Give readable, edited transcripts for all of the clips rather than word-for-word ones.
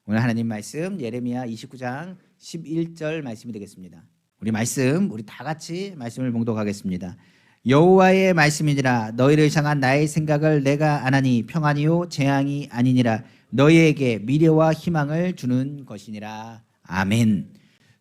오늘 하나님 말씀 예레미야 29장 11절 말씀이 되겠습니다. 우리 다 같이 말씀을 봉독하겠습니다. 여호와의 말씀이니라. 너희를 향한 나의 생각을 내가 아나니 평안이요 재앙이 아니니라. 너희에게 미래와 희망을 주는 것이니라. 아멘.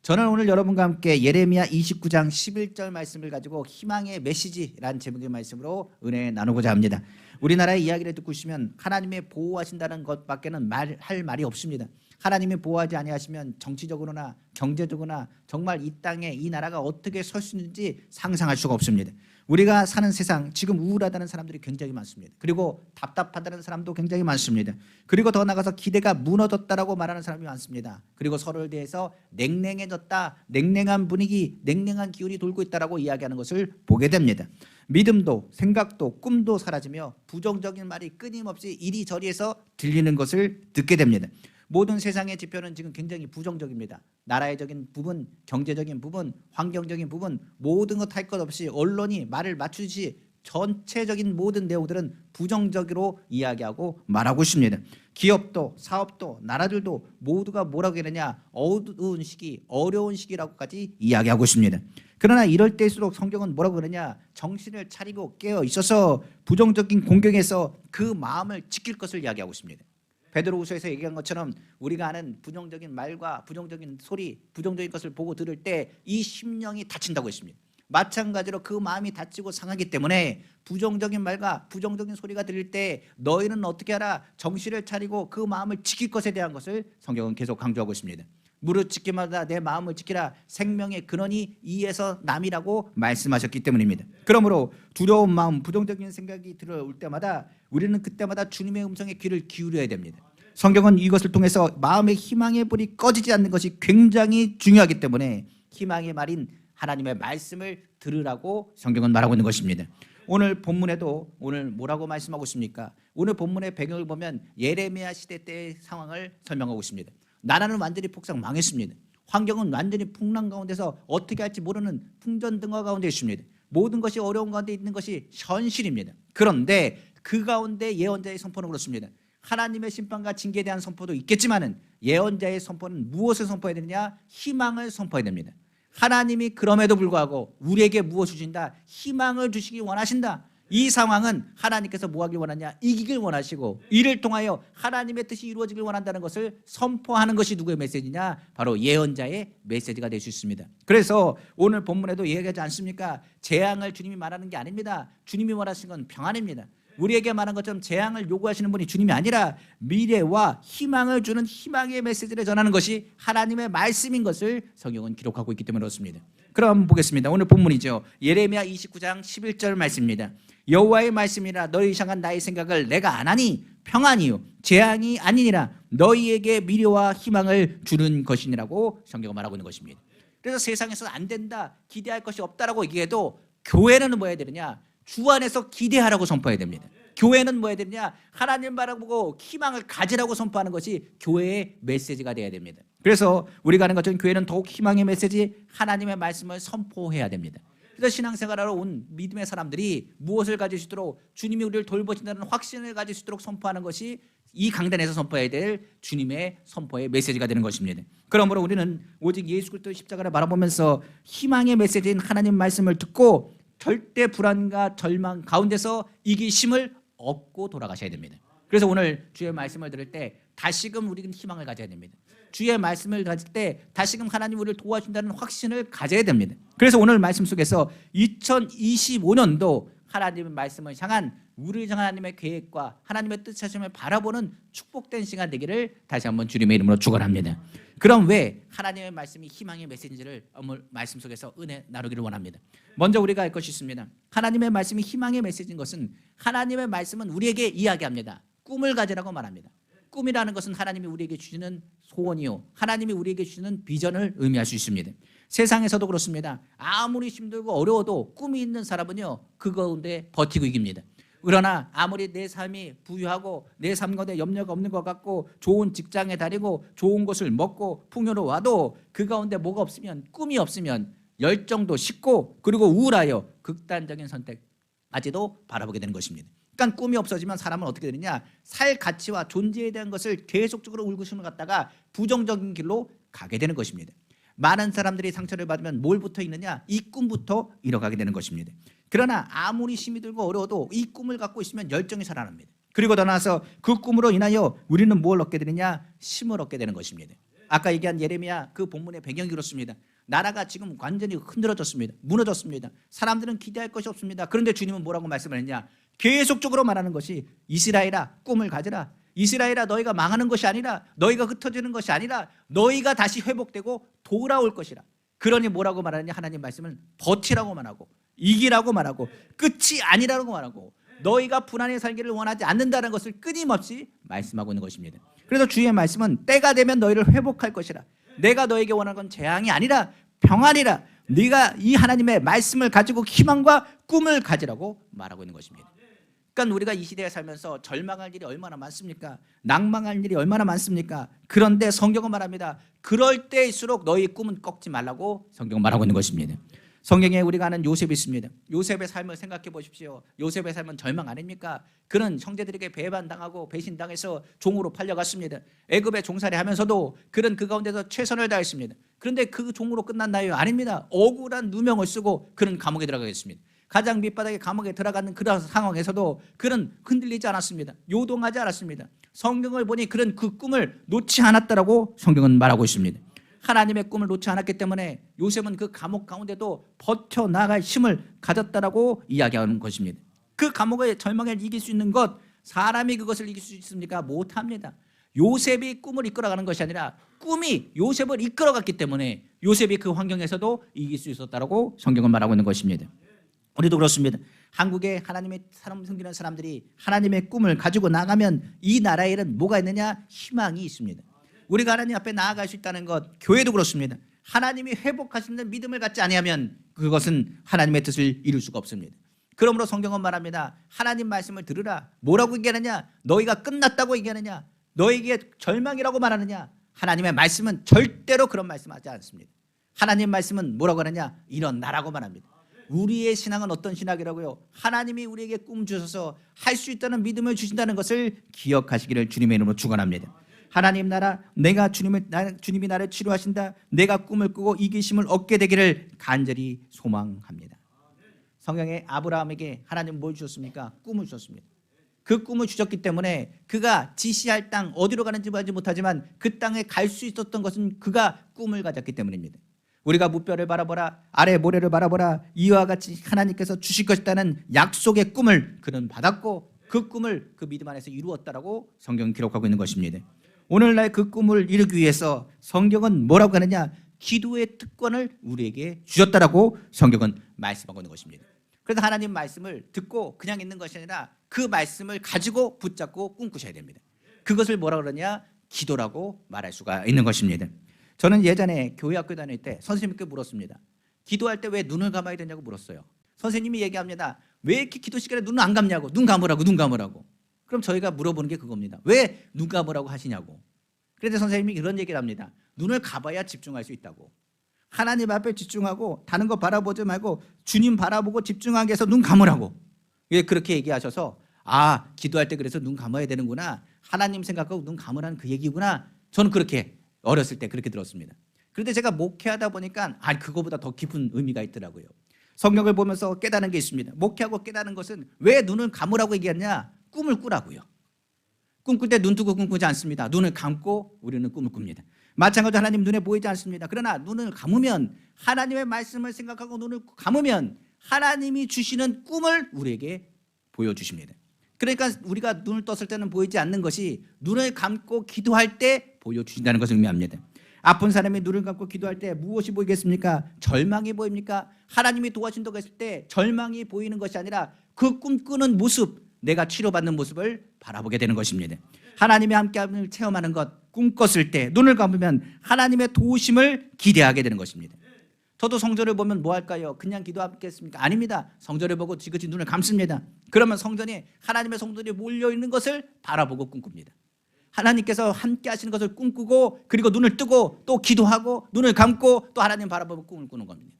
저는 오늘 여러분과 함께 예레미야 29장 11절 말씀을 가지고 희망의 메시지라는 제목의 말씀으로 은혜 나누고자 합니다. 우리나라의 이야기를 듣고 있으면 하나님의 보호하신다는 것밖에는 할 말이 없습니다. 하나님이 보호하지 아니하시면 정치적으로나 경제적으로나 정말 이 땅에 이 나라가 어떻게 설 수 있는지 상상할 수가 없습니다. 우리가 사는 세상 지금 우울하다는 사람들이 굉장히 많습니다. 그리고 답답하다는 사람도 굉장히 많습니다. 그리고 더 나아가서 기대가 무너졌다라고 말하는 사람이 많습니다. 그리고 서로에 대해서 냉랭해졌다, 냉랭한 분위기, 냉랭한 기운이 돌고 있다라고 이야기하는 것을 보게 됩니다. 믿음도 생각도 꿈도 사라지며 부정적인 말이 끊임없이 이리저리에서 들리는 것을 듣게 됩니다. 모든 세상의 지표는 지금 굉장히 부정적입니다. 나라적인 부분, 경제적인 부분, 환경적인 부분 모든 것 할 것 없이 언론이 말을 맞추듯이 전체적인 모든 내용들은 부정적으로 이야기하고 말하고 있습니다. 기업도 사업도 나라들도 모두가 뭐라고 하느냐, 어두운 시기, 어려운 시기라고까지 이야기하고 있습니다. 그러나 이럴 때일수록 성경은 뭐라고 그러냐, 정신을 차리고 깨어 있어서 부정적인 공격에서 그 마음을 지킬 것을 이야기하고 있습니다. 베드로후서에서 얘기한 것처럼 우리가 아는 부정적인 말과 부정적인 소리, 부정적인 것을 보고 들을 때 이 심령이 다친다고 했습니다. 마찬가지로 그 마음이 다치고 상하기 때문에 부정적인 말과 부정적인 소리가 들릴 때 너희는 어떻게 하라, 정신을 차리고 그 마음을 지킬 것에 대한 것을 성경은 계속 강조하고 있습니다. 무릇 지키마다 내 마음을 지키라, 생명의 근원이 이에서 남이라고 말씀하셨기 때문입니다. 그러므로 두려운 마음, 부정적인 생각이 들어올 때마다 우리는 그때마다 주님의 음성에 귀를 기울여야 됩니다. 성경은 이것을 통해서 마음의 희망의 불이 꺼지지 않는 것이 굉장히 중요하기 때문에 희망의 말인 하나님의 말씀을 들으라고 성경은 말하고 있는 것입니다. 오늘 본문에도 오늘 뭐라고 말씀하고 있습니까? 오늘 본문의 배경을 보면 예레미야 시대 때의 상황을 설명하고 있습니다. 나라는 완전히 폭삭 망했습니다. 환경은 완전히 풍랑 가운데서 어떻게 할지 모르는 풍전등화 가운데 있습니다. 모든 것이 어려운 가운데 있는 것이 현실입니다. 그런데 그 가운데 예언자의 선포는 그렇습니다. 하나님의 심판과 징계에 대한 선포도 있겠지만은 예언자의 선포는 무엇을 선포해야 되느냐? 희망을 선포해야 됩니다. 하나님이 그럼에도 불구하고 우리에게 무엇을 주신다? 희망을 주시기 원하신다. 이 상황은 하나님께서 뭐 하길 원하냐? 이기길 원하시고 이를 통하여 하나님의 뜻이 이루어지길 원한다는 것을 선포하는 것이 누구의 메시지냐? 바로 예언자의 메시지가 될 수 있습니다. 그래서 오늘 본문에도 얘기하지 않습니까? 재앙을 주님이 말하는 게 아닙니다. 주님이 원하시는 건 평안입니다. 우리에게 말한 것처럼 재앙을 요구하시는 분이 주님이 아니라 미래와 희망을 주는 희망의 메시지를 전하는 것이 하나님의 말씀인 것을 성경은 기록하고 있기 때문에 그렇습니다. 그럼 한번 보겠습니다. 오늘 본문이죠. 예레미야 29장 11절 말씀입니다. 여호와의 말씀이라. 너희 향한 나의 생각을 내가 아나니 평안이요 재앙이 아니니라. 너희에게 미래와 희망을 주는 것이니라고 성경은 말하고 있는 것입니다. 그래서 세상에서 안 된다, 기대할 것이 없다라고 얘기해도 교회는 뭐 해야 되느냐? 주 안에서 기대하라고 선포해야 됩니다. 교회는 뭐 해야 되느냐? 하나님 바라보고 희망을 가지라고 선포하는 것이 교회의 메시지가 돼야 됩니다. 그래서 우리가 하는 것처럼 교회는 더욱 희망의 메시지, 하나님의 말씀을 선포해야 됩니다. 그래서 신앙생활하러 온 믿음의 사람들이 무엇을 가질 수 있도록, 주님이 우리를 돌보신다는 확신을 가질 수 있도록 선포하는 것이 이 강단에서 선포해야 될 주님의 선포의 메시지가 되는 것입니다. 그러므로 우리는 오직 예수 그리스도의 십자가를 바라보면서 희망의 메시지인 하나님 말씀을 듣고 절대 불안과 절망 가운데서 이기심을 얻고 돌아가셔야 됩니다. 그래서 오늘 주의 말씀을 들을 때 다시금 우리는 희망을 가져야 됩니다. 주의 말씀을 가질 때 다시금 하나님 우리를 도와준다는 확신을 가져야 됩니다. 그래서 오늘 말씀 속에서 2025년도 하나님의 말씀을 향한 우리를 향한 하나님의 계획과 하나님의 뜻하심을 바라보는 축복된 시간 되기를 다시 한번 주님의 이름으로 축원합니다. 그럼 왜 하나님의 말씀이 희망의 메시지를 오늘 말씀 속에서 은혜 나누기를 원합니다. 먼저 우리가 알 것이 있습니다. 하나님의 말씀이 희망의 메시지인 것은 하나님의 말씀은 우리에게 이야기합니다. 꿈을 가지라고 말합니다. 꿈이라는 것은 하나님이 우리에게 주시는 소원이요, 하나님이 우리에게 주시는 비전을 의미할 수 있습니다. 세상에서도 그렇습니다. 아무리 힘들고 어려워도 꿈이 있는 사람은요, 그 가운데 버티고 이깁니다. 그러나 아무리 내 삶이 부유하고 내 삶 가운데 염려가 없는 것 같고 좋은 직장에 다니고 좋은 것을 먹고 풍요로워도 그 가운데 뭐가 없으면, 꿈이 없으면 열정도 식고 그리고 우울하여 극단적인 선택까지도 바라보게 되는 것입니다. 그러니까 꿈이 없어지면 사람은 어떻게 되느냐, 살 가치와 존재에 대한 것을 계속적으로 울고심을 갖다가 부정적인 길로 가게 되는 것입니다. 많은 사람들이 상처를 받으면 뭘부터 잃느냐, 이 꿈부터 잃어가게 되는 것입니다. 그러나 아무리 힘이 들고 어려워도 이 꿈을 갖고 있으면 열정이 살아납니다. 그리고 더 나아서 그 꿈으로 인하여 우리는 뭘 얻게 되느냐, 힘을 얻게 되는 것입니다. 아까 얘기한 예레미야 그 본문의 배경이 그렇습니다. 나라가 지금 완전히 흔들어졌습니다. 무너졌습니다. 사람들은 기대할 것이 없습니다. 그런데 주님은 뭐라고 말씀을 했냐, 계속적으로 말하는 것이 이스라엘아 꿈을 가져라. 이스라엘아 너희가 망하는 것이 아니라, 너희가 흩어지는 것이 아니라 너희가 다시 회복되고 돌아올 것이라. 그러니 뭐라고 말하느냐, 하나님 말씀은 버티라고 말하고 이기라고 말하고 끝이 아니라고 말하고 너희가 불안에 살기를 원하지 않는다는 것을 끊임없이 말씀하고 있는 것입니다. 그래서 주의 말씀은 때가 되면 너희를 회복할 것이라. 내가 너에게 원하는 건 재앙이 아니라 평안이라. 네가 이 하나님의 말씀을 가지고 희망과 꿈을 가지라고 말하고 있는 것입니다. 그러니까 우리가 이 시대에 살면서 절망할 일이 얼마나 많습니까? 낭망할 일이 얼마나 많습니까? 그런데 성경은 말합니다. 그럴 때일수록 너희 꿈은 꺾지 말라고 성경은 말하고 있는 것입니다. 성경에 우리가 아는 요셉이 있습니다. 요셉의 삶을 생각해 보십시오. 요셉의 삶은 절망 아닙니까? 그는 형제들에게 배반당하고 배신당해서 종으로 팔려갔습니다. 애굽에 종살이 하면서도 그는 그 가운데서 최선을 다했습니다. 그런데 그 종으로 끝났나요? 아닙니다. 억울한 누명을 쓰고 그는 감옥에 들어가겠습니다. 가장 밑바닥에 감옥에 들어가는 그런 상황에서도 그는 흔들리지 않았습니다. 요동하지 않았습니다. 성경을 보니 그는 그 꿈을 놓지 않았다라고 성경은 말하고 있습니다. 하나님의 꿈을 놓지 않았기 때문에 요셉은 그 감옥 가운데도 버텨나갈 힘을 가졌다라고 이야기하는 것입니다. 그 감옥의 절망을 이길 수 있는 것, 사람이 그것을 이길 수 있습니까? 못합니다. 요셉이 꿈을 이끌어가는 것이 아니라 꿈이 요셉을 이끌어갔기 때문에 요셉이 그 환경에서도 이길 수 있었다라고 성경은 말하고 있는 것입니다. 우리도 그렇습니다. 한국에 하나님의 사람 섬기는 사람들이 하나님의 꿈을 가지고 나가면 이 나라에는 뭐가 있느냐? 희망이 있습니다. 우리가 하나님 앞에 나아갈 수 있다는 것, 교회도 그렇습니다. 하나님이 회복하시는 믿음을 갖지 아니하면 그것은 하나님의 뜻을 이룰 수가 없습니다. 그러므로 성경은 말합니다. 하나님 말씀을 들으라. 뭐라고 얘기하느냐? 너희가 끝났다고 얘기하느냐? 너에게 절망이라고 말하느냐? 하나님의 말씀은 절대로 그런 말씀하지 않습니다. 하나님 말씀은 뭐라고 하느냐? 일어나라고 말합니다. 우리의 신앙은 어떤 신학이라고요? 하나님이 우리에게 꿈 주셔서 할 수 있다는 믿음을 주신다는 것을 기억하시기를 주님의 이름으로 축원합니다. 하나님 나라, 주님이 나를 치료하신다. 내가 꿈을 꾸고 이기심을 얻게 되기를 간절히 소망합니다. 성경에 아브라함에게 하나님 뭘 주셨습니까? 꿈을 주셨습니다. 그 꿈을 주셨기 때문에 그가 지시할 땅 어디로 가는지 알지 못하지만 그 땅에 갈 수 있었던 것은 그가 꿈을 가졌기 때문입니다. 우리가 무뼈를 바라보라, 아래 모래를 바라보라, 이와 같이 하나님께서 주실 것이라는 약속의 꿈을 그는 받았고 그 꿈을 그 믿음 안에서 이루었다라고 성경은 기록하고 있는 것입니다. 오늘날 그 꿈을 이루기 위해서 성경은 뭐라고 하느냐? 기도의 특권을 우리에게 주셨다라고 성경은 말씀하고 있는 것입니다. 그래서 하나님 말씀을 듣고 그냥 있는 것이 아니라 그 말씀을 가지고 붙잡고 꿈꾸셔야 됩니다. 그것을 뭐라고 그러냐? 기도라고 말할 수가 있는 것입니다. 저는 예전에 교회 학교 다닐 때 선생님께 물었습니다. 기도할 때 왜 눈을 감아야 되냐고 물었어요. 선생님이 얘기합니다. 왜 이렇게 기도 시간에 눈을 안 감냐고. 눈 감으라고, 눈 감으라고. 그럼 저희가 물어보는 게 그겁니다. 왜 눈 감으라고 하시냐고. 그런데 선생님이 이런 얘기를 합니다. 눈을 감아야 집중할 수 있다고. 하나님 앞에 집중하고 다른 거 바라보지 말고 주님 바라보고 집중하게 해서 눈 감으라고. 왜 그렇게 얘기하셔서 기도할 때 그래서 눈 감아야 되는구나. 하나님 생각하고 눈 감으라는 그 얘기구나. 저는 그렇게 어렸을 때 그렇게 들었습니다. 그런데 제가 목회하다 보니까 그거보다 더 깊은 의미가 있더라고요. 성경을 보면서 깨닫는 게 있습니다. 목회하고 깨닫는 것은 왜 눈을 감으라고 얘기하냐? 꿈을 꾸라고요. 꿈꿀 때 눈 뜨고 꿈꾸지 않습니다. 눈을 감고 우리는 꿈을 꿉니다. 마찬가지로 하나님 눈에 보이지 않습니다. 그러나 눈을 감으면 하나님의 말씀을 생각하고 눈을 감으면 하나님이 주시는 꿈을 우리에게 보여주십니다. 그러니까 우리가 눈을 떴을 때는 보이지 않는 것이 눈을 감고 기도할 때 보여주신다는 것을 의미합니다. 아픈 사람이 눈을 감고 기도할 때 무엇이 보이겠습니까? 절망이 보입니까? 하나님이 도와준다고 했을 때 절망이 보이는 것이 아니라 그 꿈꾸는 모습, 내가 치료받는 모습을 바라보게 되는 것입니다. 하나님의 함께함을 체험하는 것, 꿈꿨을 때 눈을 감으면 하나님의 도우심을 기대하게 되는 것입니다. 저도 성전을 보면 뭐 할까요? 그냥 기도하겠습니까? 아닙니다. 성전을 보고 지그시 눈을 감습니다. 그러면 성전에 하나님의 성전이 몰려있는 것을 바라보고 꿈꿉니다. 하나님께서 함께 하시는 것을 꿈꾸고 그리고 눈을 뜨고 또 기도하고 눈을 감고 또 하나님 바라보고 꿈을 꾸는 겁니다.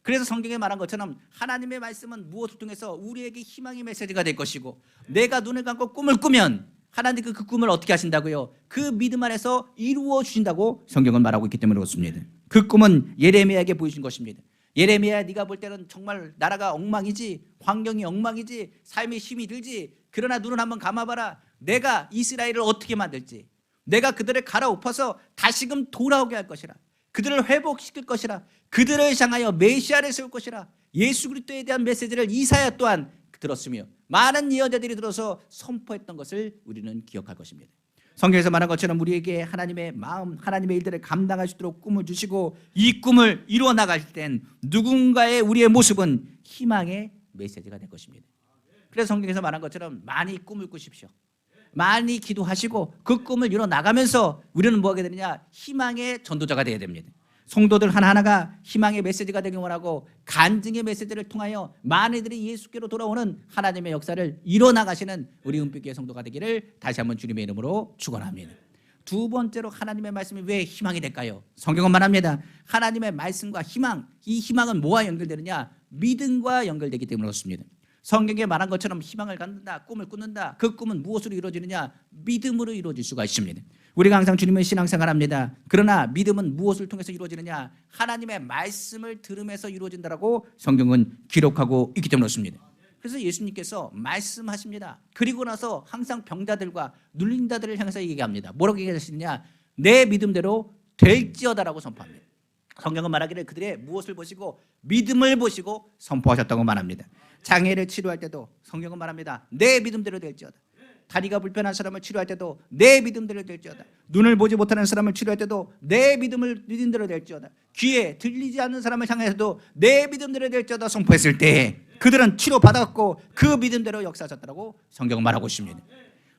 그래서 성경에 말한 것처럼 하나님의 말씀은 무엇을 통해서 우리에게 희망의 메시지가 될 것이고, 내가 눈을 감고 꿈을 꾸면 하나님께 그 꿈을 어떻게 하신다고요? 그 믿음 안에서 이루어 주신다고 성경은 말하고 있기 때문에 그렇습니다. 그 꿈은 예레미야에게 보여준 것입니다. 예레미야, 네가 볼 때는 정말 나라가 엉망이지, 환경이 엉망이지, 삶의 힘이 들지. 그러나 눈을 한번 감아봐라. 내가 이스라엘을 어떻게 만들지, 내가 그들을 갈아엎어서 다시금 돌아오게 할 것이라, 그들을 회복시킬 것이라, 그들을 향하여 메시아를 세울 것이라. 예수 그리스도에 대한 메시지를 이사야 또한 들었으며 많은 예언자들이 들어서 선포했던 것을 우리는 기억할 것입니다. 성경에서 말한 것처럼 우리에게 하나님의 마음, 하나님의 일들을 감당할 수 있도록 꿈을 주시고, 이 꿈을 이루어 나갈 땐 누군가의 우리의 모습은 희망의 메시지가 될 것입니다. 그래서 성경에서 말한 것처럼 많이 꿈을 꾸십시오. 많이 기도하시고 그 꿈을 이루어 나가면서 우리는 뭐 하게 되느냐? 희망의 전도자가 되어야 됩니다. 성도들 하나하나가 희망의 메시지가 되길 원하고, 간증의 메시지를 통하여 많은 이들이 예수께로 돌아오는 하나님의 역사를 이뤄나가시는 우리 은빛교회 성도가 되기를 다시 한번 주님의 이름으로 축원합니다. 두 번째로 하나님의 말씀이 왜 희망이 될까요? 성경은 말합니다. 하나님의 말씀과 희망, 이 희망은 뭐와 연결되느냐? 믿음과 연결되기 때문에 그렇습니다. 성경에 말한 것처럼 희망을 갖는다, 꿈을 꾸는다. 그 꿈은 무엇으로 이루어지느냐? 믿음으로 이루어질 수가 있습니다. 우리가 항상 주님의 신앙생활합니다. 그러나 믿음은 무엇을 통해서 이루어지느냐? 하나님의 말씀을 들으면서 이루어진다라고 성경은 기록하고 있기 때문에 그렇습니다. 그래서 예수님께서 말씀하십니다. 그리고 나서 항상 병자들과 눌린 자들을 향해서 얘기합니다. 뭐라고 얘기하시느냐? 내 믿음대로 될지어다라고 선포합니다. 성경은 말하기를 그들의 무엇을 보시고? 믿음을 보시고 선포하셨다고 말합니다. 장애를 치료할 때도 성경은 말합니다. 내 믿음대로 될지어다. 다리가 불편한 사람을 치료할 때도 내 믿음대로 될지어다. 눈을 보지 못하는 사람을 치료할 때도 내 믿음대로 될지어다. 귀에 들리지 않는 사람을 향해서도 내 믿음대로 될지어다 선포했을 때 그들은 치료받았고 그 믿음대로 역사하셨다고 성경은 말하고 있습니다.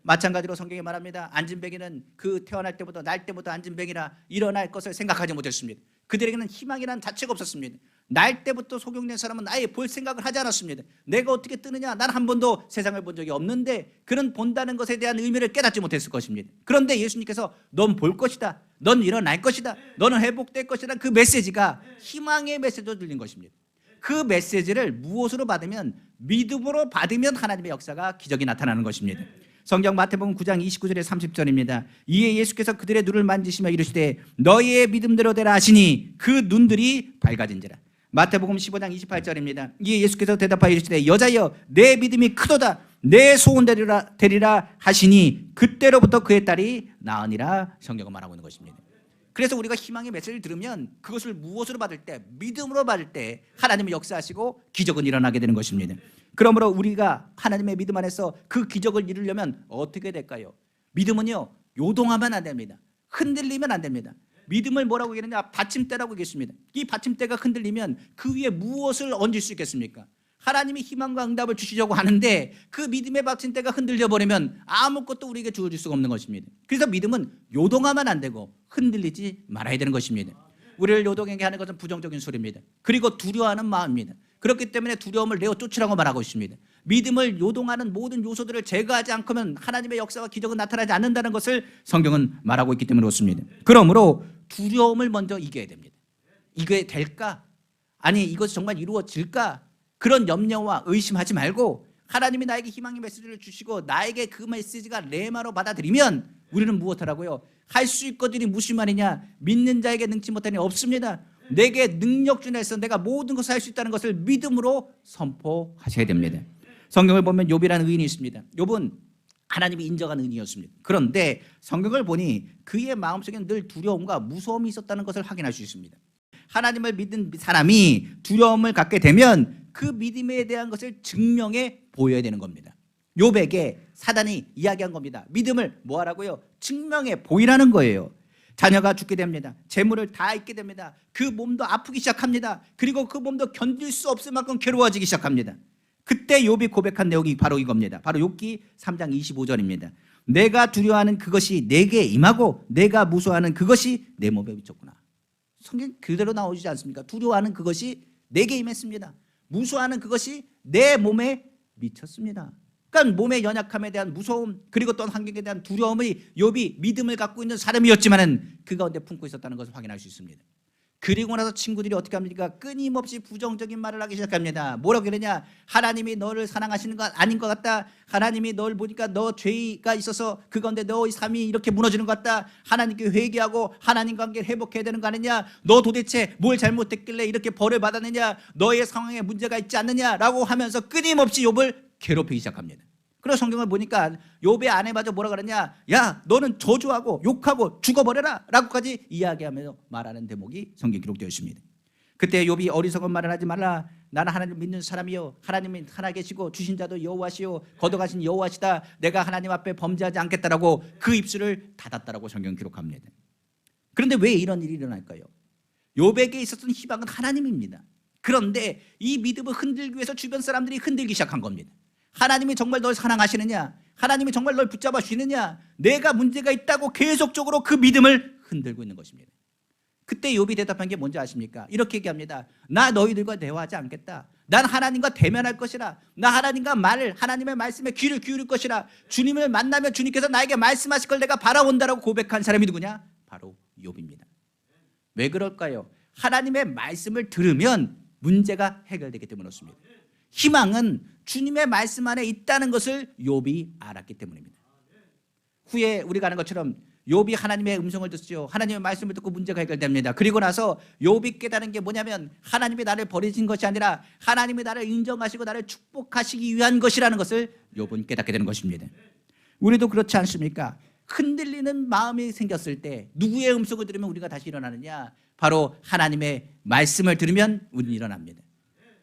마찬가지로 성경이 말합니다. 안진뱅이는 그 태어날 때부터 날 때부터 안진뱅이라 일어날 것을 생각하지 못했습니다. 그들에게는 희망이라는 자체가 없었습니다. 날 때부터 소경된 사람은 아예 볼 생각을 하지 않았습니다. 내가 어떻게 뜨느냐? 난 한 번도 세상을 본 적이 없는데, 그는 본다는 것에 대한 의미를 깨닫지 못했을 것입니다. 그런데 예수님께서 넌 볼 것이다, 넌 일어날 것이다, 너는 회복될 것이다, 그 메시지가 희망의 메시지로 들린 것입니다. 그 메시지를 무엇으로 받으면? 믿음으로 받으면 하나님의 역사가, 기적이 나타나는 것입니다. 성경 마태복음 9장 29절에 30절입니다. 이에 예수께서 그들의 눈을 만지시며 이르시되 너희의 믿음대로 되라 하시니 그 눈들이 밝아진지라. 마태복음 15장 28절입니다. 이에 예수께서 대답하여 이르시되 여자여 내 믿음이 크도다, 내 소원 되리라 하시니 그때로부터 그의 딸이 나으니라. 성경은 말하고 있는 것입니다. 그래서 우리가 희망의 메시지를 들으면 그것을 무엇으로 받을 때? 믿음으로 받을 때 하나님의 역사하시고 기적은 일어나게 되는 것입니다. 그러므로 우리가 하나님의 믿음 안에서 그 기적을 이루려면 어떻게 될까요? 믿음은요, 요동하면 안 됩니다. 흔들리면 안 됩니다. 믿음을 뭐라고 얘기하느냐? 받침대라고 얘기했습니다. 이 받침대가 흔들리면 그 위에 무엇을 얹을 수 있겠습니까? 하나님이 희망과 응답을 주시려고 하는데 그 믿음의 받침대가 흔들려 버리면 아무것도 우리에게 주어질 수가 없는 것입니다. 그래서 믿음은 요동하면 안 되고 흔들리지 말아야 되는 것입니다. 우리를 요동하게 하는 것은 부정적인 소리입니다. 그리고 두려워하는 마음입니다. 그렇기 때문에 두려움을 내어 쫓으라고 말하고 있습니다. 믿음을 요동하는 모든 요소들을 제거하지 않고는 하나님의 역사와 기적은 나타나지 않는다는 것을 성경은 말하고 있기 때문에 그렇습니다. 그러므로 두려움을 먼저 이겨야 됩니다. 이게 될까? 아니 이것이 정말 이루어질까? 그런 염려와 의심하지 말고 하나님이 나에게 희망의 메시지를 주시고 나에게 그 메시지가 레마로 받아들이면 우리는 무엇하라고요? 할 수 있거든이 무슨 말이냐? 믿는 자에게 능치 못하니 없습니다. 내게 능력 중에서 내가 모든 것을 할 수 있다는 것을 믿음으로 선포하셔야 됩니다. 성경을 보면 욥이라는 의인이 있습니다. 욥은 하나님이 인정한 의인이었습니다. 그런데 성경을 보니 그의 마음속에는 늘 두려움과 무서움이 있었다는 것을 확인할 수 있습니다. 하나님을 믿는 사람이 두려움을 갖게 되면 그 믿음에 대한 것을 증명해 보여야 되는 겁니다. 욥에게 사단이 이야기한 겁니다. 믿음을 뭐 하라고요? 증명해 보이라는 거예요. 자녀가 죽게 됩니다. 재물을 다 잃게 됩니다. 그 몸도 아프기 시작합니다. 그리고 그 몸도 견딜 수 없을 만큼 괴로워지기 시작합니다. 그때 욥이 고백한 내용이 바로 이겁니다. 바로 욥기 3장 25절입니다. 내가 두려워하는 그것이 내게 임하고 내가 무서워하는 그것이 내 몸에 미쳤구나. 성경 그대로 나오지 않습니까? 두려워하는 그것이 내게 임했습니다. 무서워하는 그것이 내 몸에 미쳤습니다. 그러니까 몸의 연약함에 대한 무서움, 그리고 또 환경에 대한 두려움의 욥이 믿음을 갖고 있는 사람이었지만은 그 가운데 품고 있었다는 것을 확인할 수 있습니다. 그리고 나서 친구들이 어떻게 합니까? 끊임없이 부정적인 말을 하기 시작합니다. 뭐라고 그러냐? 하나님이 너를 사랑하시는 건 아닌 것 같다. 하나님이 널 보니까 너 죄가 있어서 그 가운데 너의 삶이 이렇게 무너지는 것 같다. 하나님께 회개하고 하나님 관계를 회복해야 되는 거 아니냐? 너 도대체 뭘 잘못했길래 이렇게 벌을 받았느냐? 너의 상황에 문제가 있지 않느냐라고 하면서 끊임없이 욥을 괴롭히기 시작합니다. 그래서 성경을 보니까 욥의 아내마저 뭐라 그러냐? 야, 너는 저주하고 욕하고 죽어버려라 라고까지 이야기하면서 말하는 대목이 성경에 기록되어 있습니다. 그때 욥이 어리석은 말을 하지 말라. 나는 하나님을 믿는 사람이요, 하나님이 살아계시고 주신 자도 여호와시요 거둬가신 여호와시다. 내가 하나님 앞에 범죄하지 않겠다라고 그 입술을 닫았다라고 성경은 기록합니다. 그런데 왜 이런 일이 일어날까요? 욥에게 있었던 희망은 하나님입니다. 그런데 이 믿음을 흔들기 위해서 주변 사람들이 흔들기 시작한 겁니다. 하나님이 정말 널 사랑하시느냐? 하나님이 정말 널 붙잡아 주시느냐? 내가 문제가 있다고 계속적으로 그 믿음을 흔들고 있는 것입니다. 그때 욥이 대답한 게 뭔지 아십니까? 이렇게 얘기합니다. 나 너희들과 대화하지 않겠다. 난 하나님과 대면할 것이라. 나 하나님과 하나님의 말씀에 귀를 기울일 것이라. 주님을 만나면 주님께서 나에게 말씀하실 걸 내가 바라온다라고 고백한 사람이 누구냐? 바로 욥입니다. 왜 그럴까요? 하나님의 말씀을 들으면 문제가 해결되기 때문에 그렇습니다. 희망은 주님의 말씀 안에 있다는 것을 욥이 알았기 때문입니다. 후에 우리가 아는 것처럼 욥이 하나님의 음성을 듣죠. 하나님의 말씀을 듣고 문제가 해결됩니다. 그리고 나서 욥이 깨달은 게 뭐냐면 하나님이 나를 버리신 것이 아니라 하나님이 나를 인정하시고 나를 축복하시기 위한 것이라는 것을 욥은 깨닫게 되는 것입니다. 우리도 그렇지 않습니까? 흔들리는 마음이 생겼을 때 누구의 음성을 들으면 우리가 다시 일어나느냐? 바로 하나님의 말씀을 들으면 우리는 일어납니다.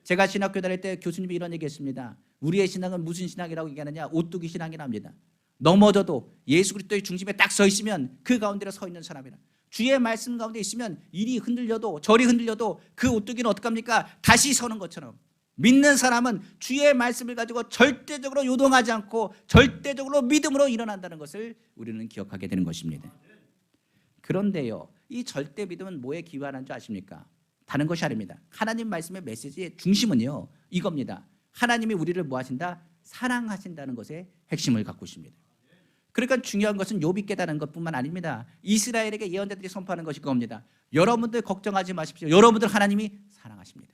제가 신학교 다닐 때 교수님이 이런 얘기했습니다. 우리의 신앙은 무슨 신앙이라고 얘기하느냐? 오뚜기 신앙이랍니다. 넘어져도 예수 그리스도의 중심에 딱 서 있으면 그 가운데 서 있는 사람이라. 주의 말씀 가운데 있으면 이리 흔들려도 저리 흔들려도 그 오뚜기는 어떡합니까? 다시 서는 것처럼 믿는 사람은 주의 말씀을 가지고 절대적으로 요동하지 않고 절대적으로 믿음으로 일어난다는 것을 우리는 기억하게 되는 것입니다. 그런데요, 이 절대 믿음은 뭐에 기반한 줄 아십니까? 다른 것이 아닙니다. 하나님 말씀의 메시지의 중심은요, 이겁니다. 하나님이 우리를 뭐 하신다? 사랑하신다는 것에 핵심을 갖고 있습니다. 그러니까 중요한 것은 욥이 깨달은 것뿐만 아닙니다. 이스라엘에게 예언자들이 선포하는 것이 그겁니다. 여러분들 걱정하지 마십시오. 여러분들 하나님이 사랑하십니다.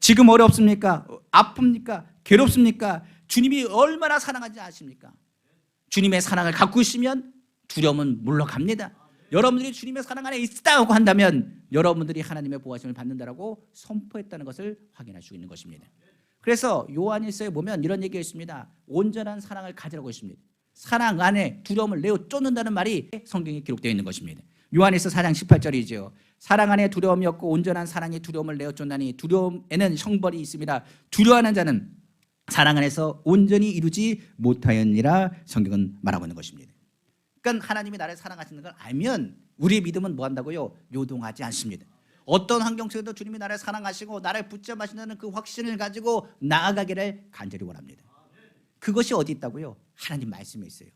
지금 어렵습니까? 아픕니까? 괴롭습니까? 주님이 얼마나 사랑하지 아십니까? 주님의 사랑을 갖고 있으면 두려움은 물러갑니다. 여러분들이 주님의 사랑 안에 있다고 한다면 여러분들이 하나님의 보호하심을 받는다라고 선포했다는 것을 확인할 수 있는 것입니다. 그래서 요한일서에 보면 이런 얘기가 있습니다. 온전한 사랑을 가지라고 있습니다. 사랑 안에 두려움을 내어 쫓는다는 말이 성경에 기록되어 있는 것입니다. 요한일서 4장 18절이죠. 사랑 안에 두려움이 없고 온전한 사랑이 두려움을 내어 쫓나니 두려움에는 형벌이 있습니다. 두려워하는 자는 사랑 안에서 온전히 이루지 못하였느니라 성경은 말하고 있는 것입니다. 그러니까 하나님이 나를 사랑하시는 걸 알면 우리의 믿음은 뭐 한다고요? 요동하지 않습니다. 어떤 환경 속에도 주님이 나를 사랑하시고 나를 붙잡으신다는 그 확신을 가지고 나아가기를 간절히 원합니다. 그것이 어디 있다고요? 하나님 말씀에 있어요.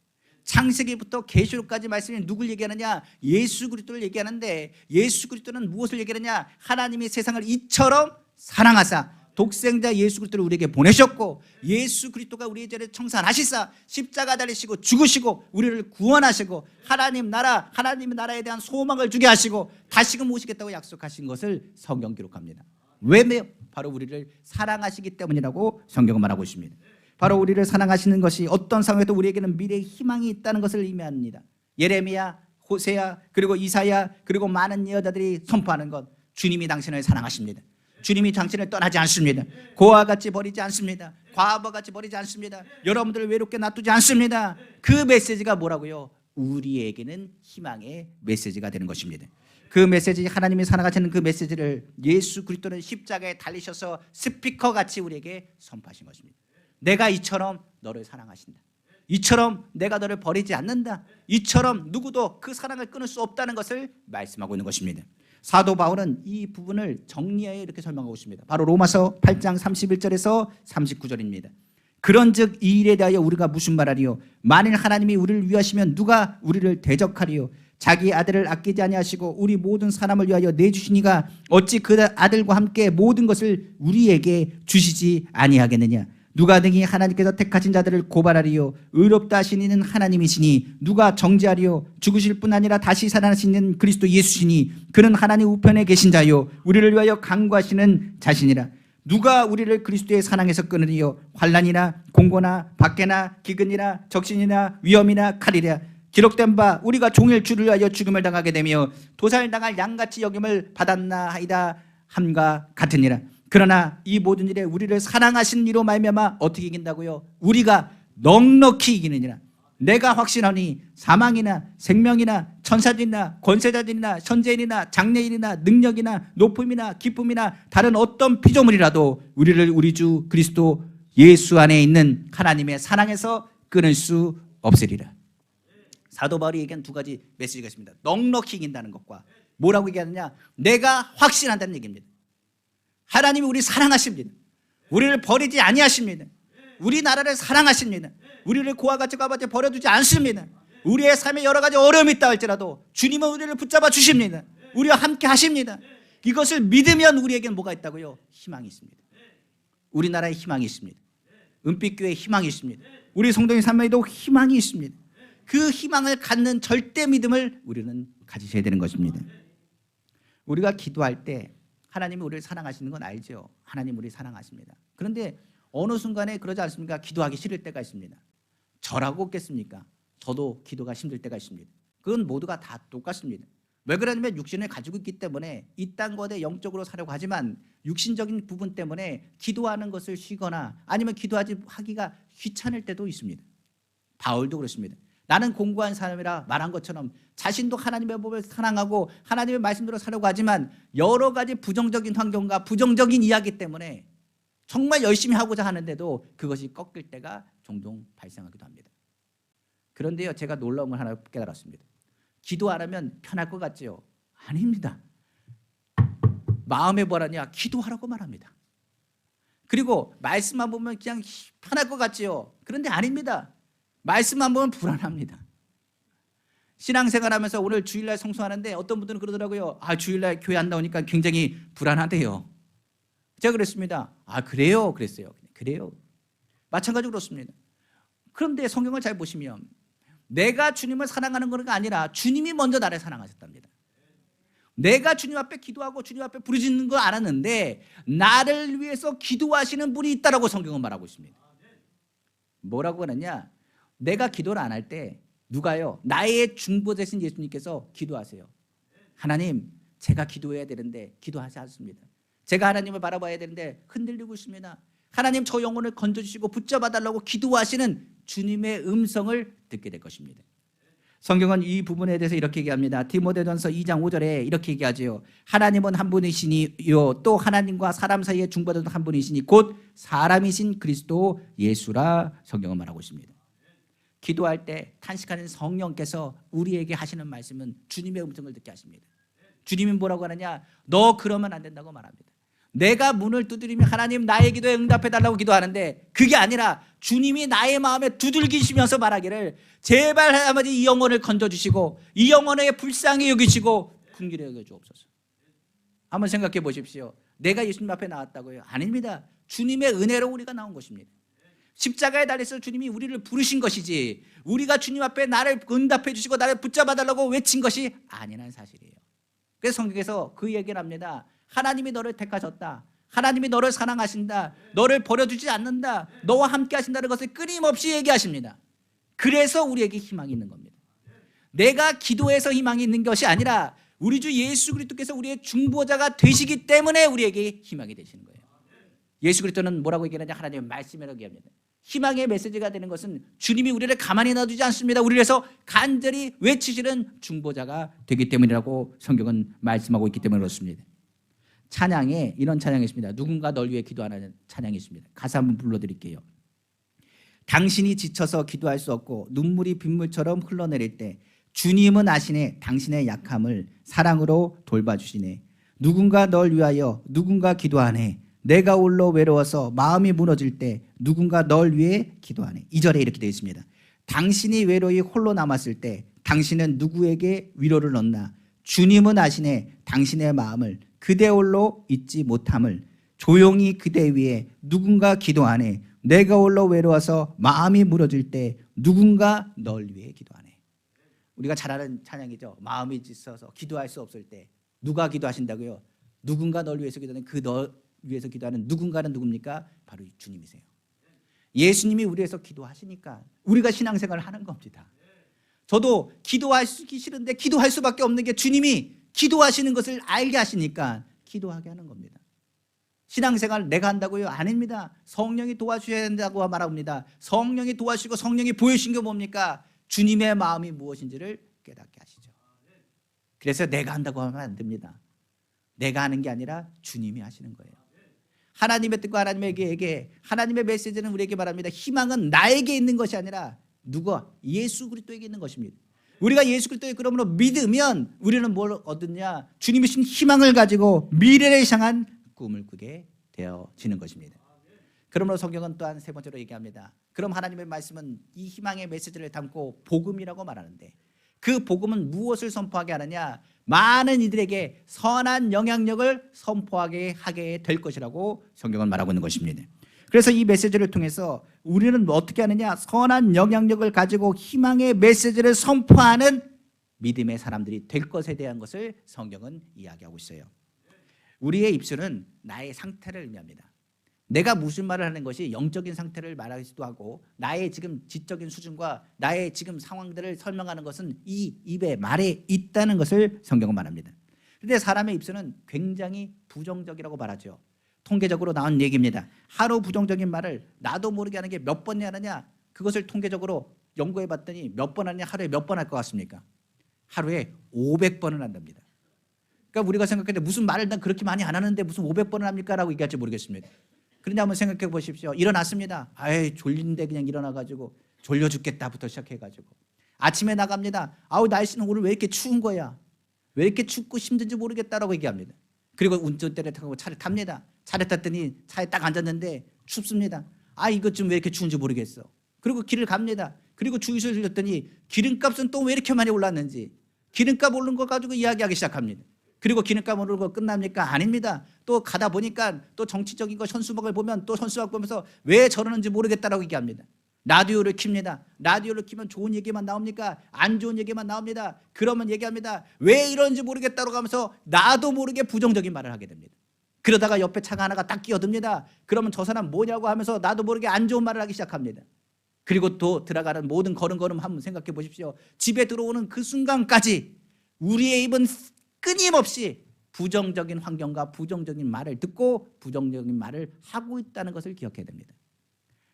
창세기부터 계시록까지 말씀이 누굴 얘기하느냐? 예수 그리스도를 얘기하는데 예수 그리스도는 무엇을 얘기하느냐? 하나님이 세상을 이처럼 사랑하사 독생자 예수 그리스도를 우리에게 보내셨고 예수 그리스도가 우리의 죄를 청산하시사 십자가 달리시고 죽으시고 우리를 구원하시고 하나님의 나라에 대한 소망을 주게 하시고 다시금 오시겠다고 약속하신 것을 성경 기록합니다. 왜? 바로 우리를 사랑하시기 때문이라고 성경은 말하고 있습니다. 바로 우리를 사랑하시는 것이 어떤 상황에도 우리에게는 미래의 희망이 있다는 것을 의미합니다. 예레미야, 호세야, 그리고 이사야, 그리고 많은 예언자들이 선포하는 것, 주님이 당신을 사랑하십니다. 주님이 당신을 떠나지 않습니다. 고아와 같이 버리지 않습니다. 과부와 같이 버리지 않습니다. 여러분들을 외롭게 놔두지 않습니다. 그 메시지가 뭐라고요? 우리에게는 희망의 메시지가 되는 것입니다. 그 메시지, 하나님이 사랑하시는 그 메시지를 예수 그리스도는 십자가에 달리셔서 스피커같이 우리에게 선포하신 것입니다. 내가 이처럼 너를 사랑하신다. 이처럼 내가 너를 버리지 않는다. 이처럼 누구도 그 사랑을 끊을 수 없다는 것을 말씀하고 있는 것입니다. 사도 바울은 이 부분을 정리하여 이렇게 설명하고 있습니다. 바로 로마서 8장 31절에서 39절입니다. 그런즉 이 일에 대하여 우리가 무슨 말하리요? 만일 하나님이 우리를 위하시면 누가 우리를 대적하리요? 자기 아들을 아끼지 아니하시고 우리 모든 사람을 위하여 내주시니가 어찌 그 아들과 함께 모든 것을 우리에게 주시지 아니하겠느냐? 누가 등이 하나님께서 택하신 자들을 고발하리요 의롭다 하신 이는 하나님이시니 누가 정죄하리요 죽으실 뿐 아니라 다시 살아나시는 그리스도 예수시니 그는 하나님 우편에 계신 자요 우리를 위하여 간구하시는 자신이라. 누가 우리를 그리스도의 사랑에서 끊으리요 환난이나 공고나 박해나 기근이나 적신이나 위험이나 칼이랴. 기록된 바 우리가 종일 주를 위하여 죽음을 당하게 되며 도살당할 양같이 여김을 받았나 하이다 함과 같으니라. 그러나 이 모든 일에 우리를 사랑하신 이로 말미암아 어떻게 이긴다고요? 우리가 넉넉히 이기느니라. 내가 확신하니 사망이나 생명이나 천사들이나 권세자들이나 선지자들이나 장래일이나 능력이나 높음이나 기쁨이나 다른 어떤 피조물이라도 우리를 우리 주 그리스도 예수 안에 있는 하나님의 사랑에서 끊을 수 없으리라. 사도 바울이 얘기한 두 가지 메시지가 있습니다. 넉넉히 이긴다는 것과 뭐라고 얘기하느냐? 내가 확신한다는 얘기입니다. 하나님이 우리 사랑하십니다. 우리를 버리지 아니하십니다. 우리나라를 사랑하십니다. 우리를 고아 같이 가봤자 버려두지 않습니다. 우리의 삶에 여러 가지 어려움이 있다 할지라도 주님은 우리를 붙잡아 주십니다. 우리와 함께 하십니다. 이것을 믿으면 우리에게는 뭐가 있다고요? 희망이 있습니다. 우리나라에 희망이 있습니다. 은빛교회에 희망이 있습니다. 우리 성도님 삶에도 희망이 있습니다. 그 희망을 갖는 절대 믿음을 우리는 가지셔야 되는 것입니다. 우리가 기도할 때 하나님이 우리를 사랑하시는 건 알죠. 하나님 우리를 사랑하십니다. 그런데 어느 순간에 그러지 않습니까? 기도하기 싫을 때가 있습니다. 저라고 없겠습니까? 저도 기도가 힘들 때가 있습니다. 그건 모두가 다 똑같습니다. 왜 그러냐면 육신을 가지고 있기 때문에 이 땅 것에 영적으로 사려고 하지만 육신적인 부분 때문에 기도하는 것을 쉬거나 아니면 하기가 귀찮을 때도 있습니다. 바울도 그렇습니다. 나는 공고한 사람이라 말한 것처럼 자신도 하나님의 법을 사랑하고 하나님의 말씀대로 살려고 하지만 여러 가지 부정적인 환경과 부정적인 이야기 때문에 정말 열심히 하고자 하는데도 그것이 꺾일 때가 종종 발생하기도 합니다. 그런데요, 제가 놀라운 걸 하나 깨달았습니다. 기도 안 하면 편할 것 같지요? 아닙니다. 마음에 뭐라냐? 기도하라고 말합니다. 그리고 말씀만 보면 그냥 편할 것 같지요? 그런데 아닙니다. 말씀만 보면 불안합니다. 신앙생활하면서 오늘 주일날 성수하는데 어떤 분들은 그러더라고요. 주일날 교회 안 나오니까 굉장히 불안하대요. 제가 그랬습니다. 그래요? 그랬어요. 그래요. 마찬가지로 그렇습니다. 그런데 성경을 잘 보시면 내가 주님을 사랑하는 것이 아니라 주님이 먼저 나를 사랑하셨답니다. 내가 주님 앞에 기도하고 주님 앞에 부르짖는 걸 알았는데 나를 위해서 기도하시는 분이 있다라고 성경은 말하고 있습니다. 뭐라고 하느냐? 내가 기도를 안 할 때 누가요? 나의 중보자신 예수님께서 기도하세요. 하나님, 제가 기도해야 되는데 기도하지 않습니다. 제가 하나님을 바라봐야 되는데 흔들리고 있습니다. 하나님, 저 영혼을 건져주시고 붙잡아달라고 기도하시는 주님의 음성을 듣게 될 것입니다. 성경은 이 부분에 대해서 이렇게 얘기합니다. 디모데전서 2장 5절에 이렇게 얘기하죠. 하나님은 한 분이시니요 또 하나님과 사람 사이에 중보자도 한 분이시니 곧 사람이신 그리스도 예수라 성경은 말하고 있습니다. 기도할 때 탄식하는 성령께서 우리에게 하시는 말씀은 주님의 음성을 듣게 하십니다. 주님이 뭐라고 하느냐? 너 그러면 안 된다고 말합니다. 내가 문을 두드리면 하나님 나의 기도에 응답해달라고 기도하는데 그게 아니라 주님이 나의 마음에 두들기시면서 말하기를 제발 아버지 이 영혼을 건져주시고 이 영혼에 불쌍히 여기시고 긍휼히 여겨주옵소서. 한번 생각해 보십시오. 내가 예수님 앞에 나왔다고요? 아닙니다. 주님의 은혜로 우리가 나온 것입니다. 십자가에 달려서 주님이 우리를 부르신 것이지 우리가 주님 앞에 나를 응답해 주시고 나를 붙잡아달라고 외친 것이 아니라는 사실이에요. 그래서 성경에서 그 얘기를 합니다. 하나님이 너를 택하셨다. 하나님이 너를 사랑하신다. 너를 버려두지 않는다. 너와 함께 하신다는 것을 끊임없이 얘기하십니다. 그래서 우리에게 희망이 있는 겁니다. 내가 기도해서 희망이 있는 것이 아니라 우리 주 예수 그리스도께서 우리의 중보자가 되시기 때문에 우리에게 희망이 되시는 거예요. 예수 그리스도는 뭐라고 얘기하느냐? 하나님의 말씀이라고 얘기합니다. 희망의 메시지가 되는 것은 주님이 우리를 가만히 놔두지 않습니다. 우리를 위해서 간절히 외치시는 중보자가 되기 때문이라고 성경은 말씀하고 있기 때문에 그렇습니다. 찬양에 이런 찬양이 있습니다. 누군가 널 위해 기도하는 찬양이 있습니다. 가사 한번 불러드릴게요. 당신이 지쳐서 기도할 수 없고 눈물이 빗물처럼 흘러내릴 때 주님은 아시네 당신의 약함을 사랑으로 돌봐주시네. 누군가 널 위하여 누군가 기도하네. 내가 홀로 외로워서 마음이 무너질 때 누군가 널 위해 기도하네. 2절에 이렇게 되어 있습니다. 당신이 외로이 홀로 남았을 때 당신은 누구에게 위로를 얻나. 주님은 아시네 당신의 마음을 그대 홀로 잊지 못함을. 조용히 그대 위에 누군가 기도하네. 내가 홀로 외로워서 마음이 무너질 때 누군가 널 위해 기도하네. 우리가 잘 아는 찬양이죠. 마음이 찢어서 기도할 수 없을 때 누가 기도하신다고요? 누군가 널 위해서 기도하는 그 널 위해서 기도하는 누군가는 누굽니까? 바로 주님이세요. 예수님이 우리 위해서 기도하시니까 우리가 신앙생활을 하는 겁니다. 저도 기도하기 싫은데 기도할 수밖에 없는 게 주님이 기도하시는 것을 알게 하시니까 기도하게 하는 겁니다. 신앙생활 내가 한다고요? 아닙니다. 성령이 도와주셔야 된다고 말합니다. 성령이 도와주시고 성령이 보여주신 게 뭡니까? 주님의 마음이 무엇인지를 깨닫게 하시죠. 그래서 내가 한다고 하면 안 됩니다. 내가 하는 게 아니라 주님이 하시는 거예요. 하나님의 뜻과 하나님에게 하나님의 메시지는 우리에게 말합니다. 희망은 나에게 있는 것이 아니라 누가? 예수 그리스도에게 있는 것입니다. 우리가 예수 그리스도에 그러므로 믿으면 우리는 뭘 얻느냐? 주님이 주신 희망을 가지고 미래를 향한 꿈을 꾸게 되어지는 것입니다. 그러므로 성경은 또한 세 번째로 얘기합니다. 그럼 하나님의 말씀은 이 희망의 메시지를 담고 복음이라고 말하는데 그 복음은 무엇을 선포하게 하느냐? 많은 이들에게 선한 영향력을 선포하게 하게 될 것이라고 성경은 말하고 있는 것입니다. 그래서 이 메시지를 통해서 우리는 어떻게 하느냐? 선한 영향력을 가지고 희망의 메시지를 선포하는 믿음의 사람들이 될 것에 대한 것을 성경은 이야기하고 있어요. 우리의 입술은 나의 상태를 의미합니다. 내가 무슨 말을 하는 것이 영적인 상태를 말하기도 하고 나의 지금 지적인 수준과 나의 지금 상황들을 설명하는 것은 이 입에 말에 있다는 것을 성경은 말합니다. 그런데 사람의 입술은 굉장히 부정적이라고 말하죠. 통계적으로 나온 얘기입니다. 하루 부정적인 말을 나도 모르게 하는 게 몇 번 하느냐? 그것을 통계적으로 연구해 봤더니 몇 번 하느냐? 하루에 몇 번 할 것 같습니까? 하루에 500번을 한답니다. 그러니까 우리가 생각할 때 무슨 말을 난 그렇게 많이 안 하는데 무슨 500번을 합니까? 라고 얘기할지 모르겠습니다. 그런데 한번 생각해 보십시오. 일어났습니다. 아이 졸린데 그냥 일어나가지고 졸려 죽겠다부터 시작해가지고 아침에 나갑니다. 아우 날씨는 오늘 왜 이렇게 추운 거야? 왜 이렇게 춥고 힘든지 모르겠다라고 얘기합니다. 그리고 운전대를 타고 차를 탑니다. 차를 탔더니 차에 딱 앉았는데 춥습니다. 아 이것 좀 왜 이렇게 추운지 모르겠어. 그리고 길을 갑니다. 그리고 주유소를 들렸더니 기름값은 또 왜 이렇게 많이 올랐는지 기름값 오른 거 가지고 이야기하기 시작합니다. 그리고 기름값 오르는 거 끝납니까? 아닙니다. 또 가다 보니까 또 정치적인 거 현수막을 보면 또 현수막 보면서 왜 저러는지 모르겠다라고 얘기합니다. 라디오를 킵니다. 라디오를 키면 좋은 얘기만 나옵니까? 안 좋은 얘기만 나옵니다. 그러면 얘기합니다. 왜 이러는지 모르겠다고 하면서 나도 모르게 부정적인 말을 하게 됩니다. 그러다가 옆에 차가 하나가 딱 끼어듭니다. 그러면 저 사람 뭐냐고 하면서 나도 모르게 안 좋은 말을 하기 시작합니다. 그리고 또 들어가는 모든 걸음걸음 한번 생각해 보십시오. 집에 들어오는 그 순간까지 우리의 입은 끊임없이 부정적인 환경과 부정적인 말을 듣고 부정적인 말을 하고 있다는 것을 기억해야 됩니다.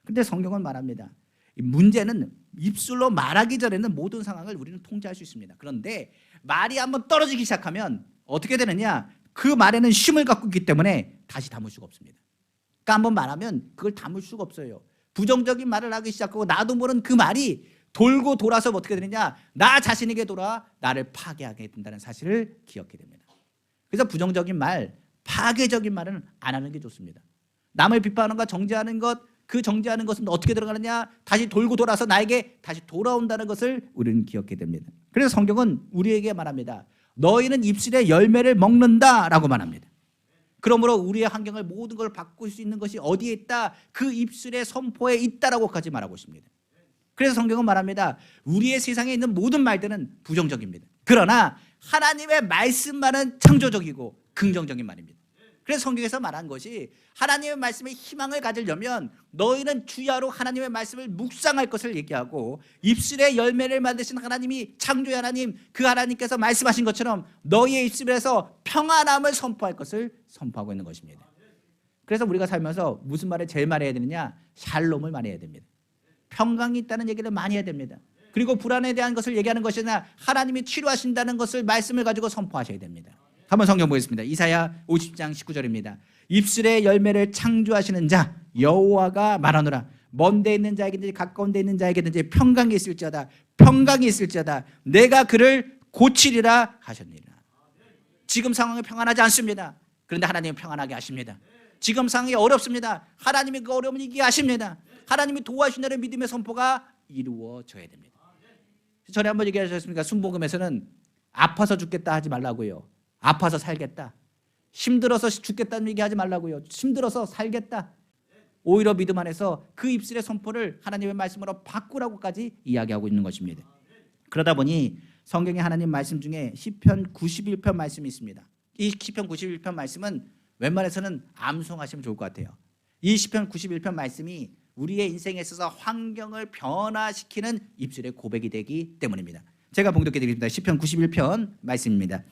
그런데 성경은 말합니다. 문제는 입술로 말하기 전에는 모든 상황을 우리는 통제할 수 있습니다. 그런데 말이 한번 떨어지기 시작하면 어떻게 되느냐? 그 말에는 쉼을 갖고 있기 때문에 다시 담을 수가 없습니다. 그러니까 한번 말하면 그걸 담을 수가 없어요. 부정적인 말을 하기 시작하고 나도 모르는 그 말이 돌고 돌아서 어떻게 되느냐? 나 자신에게 돌아 나를 파괴하게 된다는 사실을 기억해야 됩니다. 그래서 부정적인 말, 파괴적인 말은 안 하는 게 좋습니다. 남을 비판하는 것, 정죄하는 것, 그 정죄하는 것은 어떻게 들어가느냐? 다시 돌고 돌아서 나에게 다시 돌아온다는 것을 우리는 기억해야 됩니다. 그래서 성경은 우리에게 말합니다. 너희는 입술의 열매를 먹는다라고 말합니다. 그러므로 우리의 환경을 모든 걸 바꿀 수 있는 것이 어디에 있다? 그 입술의 선포에 있다라고까지 말하고 있습니다. 그래서 성경은 말합니다. 우리의 세상에 있는 모든 말들은 부정적입니다. 그러나 하나님의 말씀만은 창조적이고 긍정적인 말입니다. 그래서 성경에서 말한 것이 하나님의 말씀에 희망을 가지려면 너희는 주야로 하나님의 말씀을 묵상할 것을 얘기하고 입술의 열매를 만드신 하나님이 창조의 하나님, 그 하나님께서 말씀하신 것처럼 너희의 입술에서 평안함을 선포할 것을 선포하고 있는 것입니다. 그래서 우리가 살면서 무슨 말을 제일 많이 해야 되느냐? 샬롬을 많이 해야 됩니다. 평강이 있다는 얘기를 많이 해야 됩니다. 그리고 불안에 대한 것을 얘기하는 것이 아니라 하나님이 치료하신다는 것을 말씀을 가지고 선포하셔야 됩니다. 한번 성경 보겠습니다. 이사야 50장 19절입니다. 입술의 열매를 창조하시는 자 여호와가 말하노라. 먼 데 있는 자에게든지 가까운 데 있는 자에게든지 평강이 있을지어다. 평강이 있을지어다. 내가 그를 고치리라 하셨느니라. 지금 상황이 평안하지 않습니다. 그런데 하나님은 평안하게 하십니다. 지금 상황이 어렵습니다. 하나님이 그 어려움을 이기게 하십니다. 하나님이 도와주신다는 믿음의 선포가 이루어져야 됩니다. 전에 한번 얘기하셨습니까? 순복음에서는 아파서 죽겠다 하지 말라고요. 아파서 살겠다. 힘들어서 죽겠다는 얘기하지 말라고요. 힘들어서 살겠다. 오히려 믿음 안에서 그 입술의 선포를 하나님의 말씀으로 바꾸라고까지 이야기하고 있는 것입니다. 그러다 보니 성경의 하나님 말씀 중에 시편 91편 말씀이 있습니다. 이 시편 91편 말씀은 웬만해서는 암송하시면 좋을 것 같아요. 이 시편 91편 말씀이 우리의 인생에 있어서 환경을 변화시키는 입술의 고백이 되기 때문입니다. 제가 봉독해 드립니다. 시편 91편 말씀입니다.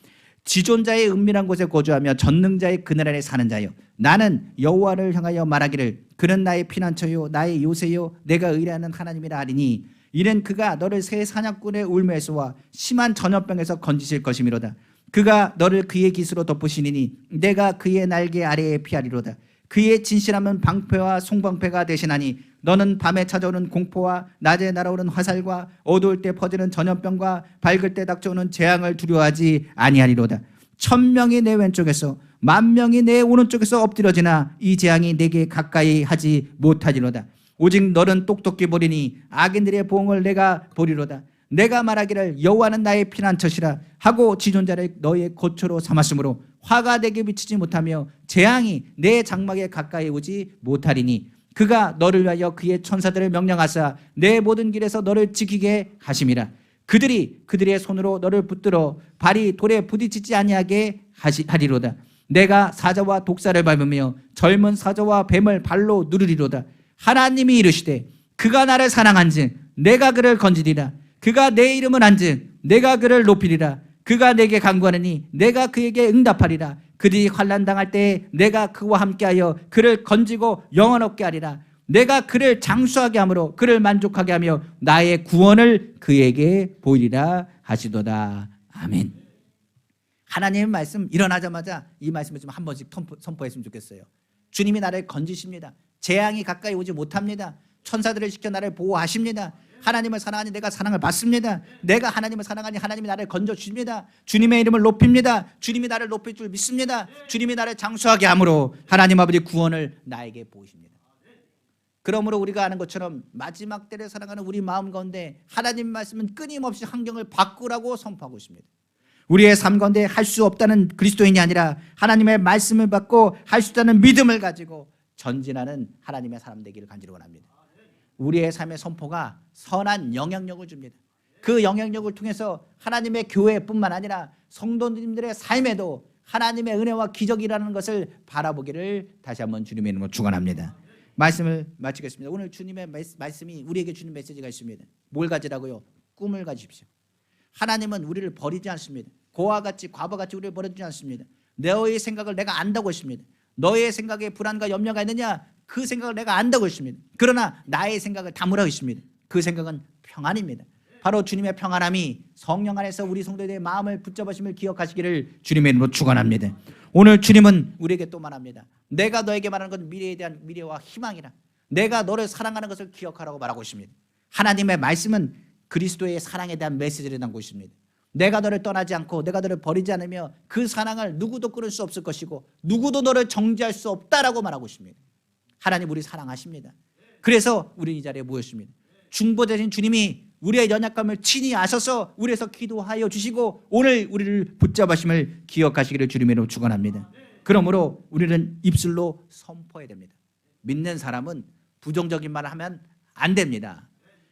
지존자의 은밀한 곳에 거주하며 전능자의 그늘 아래 사는 자여, 나는 여호와를 향하여 말하기를 그는 나의 피난처요 나의 요새요 내가 의뢰하는 하나님이라 하리니 이는 그가 너를 새 사냥꾼의 울매에서와 심한 전염병에서 건지실 것이미로다. 그가 너를 그의 깃으로 덮으시니 내가 그의 날개 아래에 피하리로다. 그의 진실함은 방패와 송방패가 되시나니 너는 밤에 찾아오는 공포와 낮에 날아오는 화살과 어두울 때 퍼지는 전염병과 밝을 때 닥쳐오는 재앙을 두려워하지 아니하리로다. 1000명이 내 왼쪽에서 10,000명이 내 오른쪽에서 엎드려지나 이 재앙이 내게 가까이 하지 못하리로다. 오직 너는 똑똑히 보리니 악인들의 보응을 내가 보리로다. 내가 말하기를 여호와는 나의 피난처시라 하고 지존자를 너의 거처로 삼았으므로 화가 내게 미치지 못하며 재앙이 내 장막에 가까이 오지 못하리니 그가 너를 위하여 그의 천사들을 명령하사 내 모든 길에서 너를 지키게 하심이라. 그들이 그들의 손으로 너를 붙들어 발이 돌에 부딪히지 아니하게 하리로다. 내가 사자와 독사를 밟으며 젊은 사자와 뱀을 발로 누르리로다. 하나님이 이르시되 그가 나를 사랑한즉 내가 그를 건지리라. 그가 내 이름을 안즉 내가 그를 높이리라. 그가 내게 간구하느니 내가 그에게 응답하리라. 그들이 환난 당할 때에 내가 그와 함께하여 그를 건지고 영원 얻게 하리라. 내가 그를 장수하게 함으로 그를 만족하게 하며 나의 구원을 그에게 보이리라 하시도다. 아멘. 하나님의 말씀 일어나자마자 이 말씀을 좀 한 번씩 선포했으면 좋겠어요. 주님이 나를 건지십니다. 재앙이 가까이 오지 못합니다. 천사들을 시켜 나를 보호하십니다. 하나님을 사랑하니 내가 사랑을 받습니다. 내가 하나님을 사랑하니 하나님이 나를 건져주십니다. 주님의 이름을 높입니다. 주님이 나를 높일 줄 믿습니다. 주님이 나를 장수하게 함으로 하나님 아버지 구원을 나에게 보이십니다. 그러므로 우리가 아는 것처럼 마지막 때를 살아가는 우리 마음 가운데 하나님 말씀은 끊임없이 환경을 바꾸라고 선포하고 있습니다. 우리의 삶 가운데 할 수 없다는 그리스도인이 아니라 하나님의 말씀을 받고 할 수 있다는 믿음을 가지고 전진하는 하나님의 사람 되기를 간절히 원합니다. 우리의 삶의 선포가 선한 영향력을 줍니다. 그 영향력을 통해서 하나님의 교회뿐만 아니라 성도님들의 삶에도 하나님의 은혜와 기적이라는 것을 바라보기를 다시 한번 주님의 이름으로 축원합니다. 말씀을 마치겠습니다. 오늘 주님의 말씀이 우리에게 주는 메시지가 있습니다. 뭘 가지라고요? 꿈을 가지십시오. 하나님은 우리를 버리지 않습니다. 고와 같이 과부와 같이 우리를 버리지 않습니다. 너의 생각을 내가 안다고 했습니다. 너의 생각에 불안과 염려가 있느냐? 그 생각을 내가 안다고 했습니다. 그러나 나의 생각을 다무라고 했습니다. 그 생각은 평안입니다. 바로 주님의 평안함이 성령 안에서 우리 성도들의 마음을 붙잡으심을 기억하시기를 주님의 이름으로 축원합니다. 오늘 주님은 우리에게 또 말합니다. 내가 너에게 말하는 건 미래에 대한 미래와 희망이라. 내가 너를 사랑하는 것을 기억하라고 말하고 있습니다. 하나님의 말씀은 그리스도의 사랑에 대한 메시지를 담고 있습니다. 내가 너를 떠나지 않고 내가 너를 버리지 않으며 그 사랑을 누구도 끊을 수 없을 것이고 누구도 너를 정죄할 수 없다라고 말하고 있습니다. 하나님 우리 사랑하십니다. 그래서 우리 이 자리에 모였습니다. 중보자신 주님이 우리의 연약감을 친히 아셔서 우리에서 기도하여 주시고 오늘 우리를 붙잡으심을 기억하시기를 주님으로 축원합니다. 그러므로 우리는 입술로 선포해야 됩니다. 믿는 사람은 부정적인 말을 하면 안 됩니다.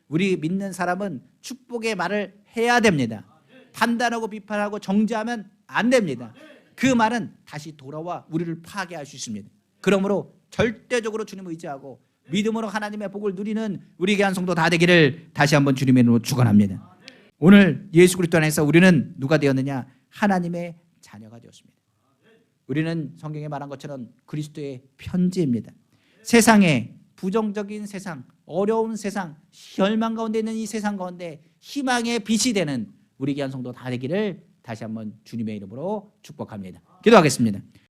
우리 믿는 사람은 축복의 말을 해야 됩니다. 판단하고 비판하고 정죄하면 안 됩니다. 그 말은 다시 돌아와 우리를 파괴할 수 있습니다. 그러므로 절대적으로 주님을 의지하고 믿음으로 하나님의 복을 누리는 우리 귀한 성도 다 되기를 다시 한번 주님의 이름으로 축원합니다. 오늘 예수 그리스도 안에서 우리는 누가 되었느냐? 하나님의 자녀가 되었습니다. 우리는 성경에 말한 것처럼 그리스도의 편지입니다. 세상에 부정적인 세상, 어려운 세상, 혈망 가운데 있는 이 세상 가운데 희망의 빛이 되는 우리 귀한 성도 다 되기를 다시 한번 주님의 이름으로 축복합니다. 기도하겠습니다.